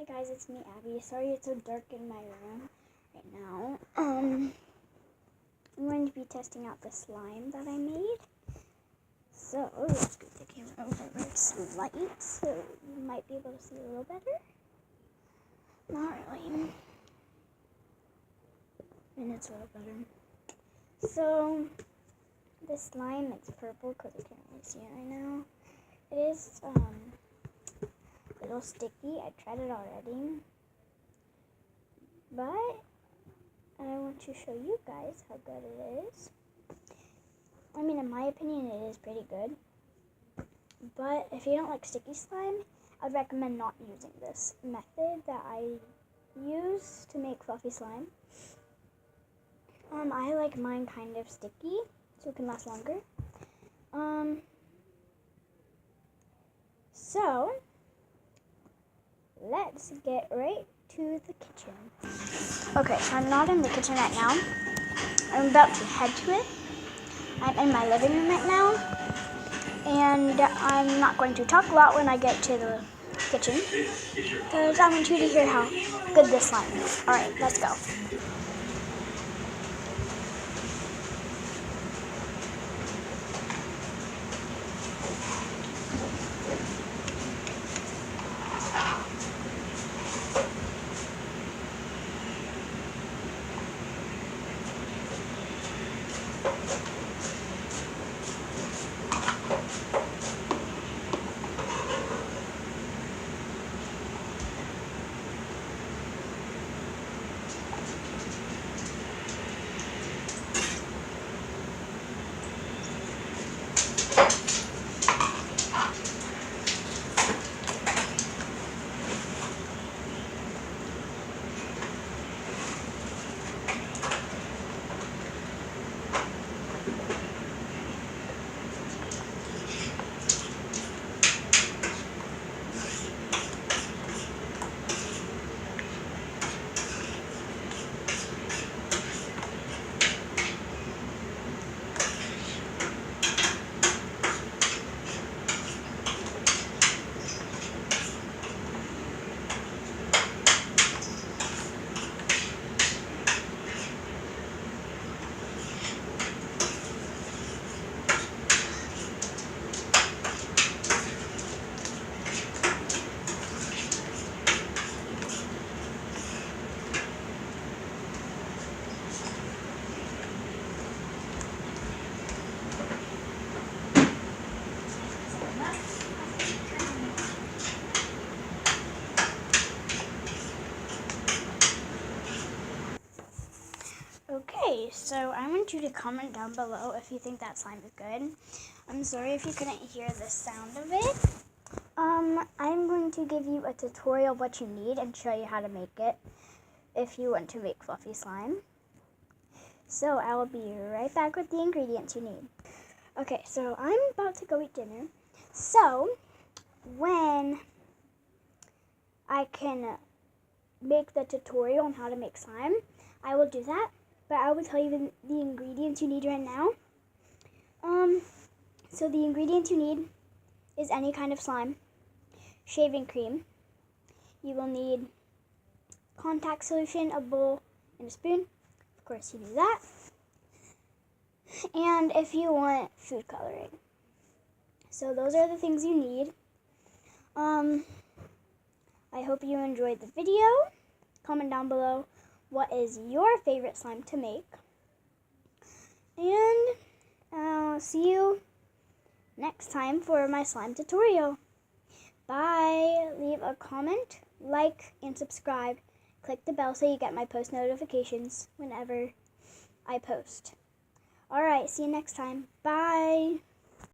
guys, it's me, Abby. Sorry it's so dark in my room right now. I'm going to be testing out the slime that I made. So let's get the camera over where it's light, so you might be able to see a little better. Not really. And it's a little better. So this slime, it's purple because I can't really see it right now. It is a little sticky. I tried it already, but I want to show you guys how good it is. I mean, in my opinion, it is pretty good. But if you don't like sticky slime, I would recommend not using this method that I use to make fluffy slime. I like mine kind of sticky, so it can last longer. So let's get right to the kitchen. Okay, so I'm not in the kitchen right now. I'm about to head to it. I'm in my living room right now, and I'm not going to talk a lot when I get to the kitchen, because I want you to hear how good this slime is. Alright, let's go. Okay, so I want you to comment down below if you think that slime is good. I'm sorry if you couldn't hear the sound of it. I'm going to give you a tutorial of what you need and show you how to make it if you want to make fluffy slime. So I will be right back with the ingredients you need. Okay, so I'm about to go eat dinner. So when I can make the tutorial on how to make slime, I will do that. But I will tell you the ingredients you need right now. So the ingredients you need is any kind of slime, shaving cream. You will need contact solution, a bowl, and a spoon. Of course, you need that. And if you want food coloring. So those are the things you need. I hope you enjoyed the video. Comment down below what is your favorite slime to make. And I'll see you next time for my slime tutorial. Bye. Leave a comment, like, and subscribe. Click the bell so you get my post notifications whenever I post. Alright, see you next time. Bye.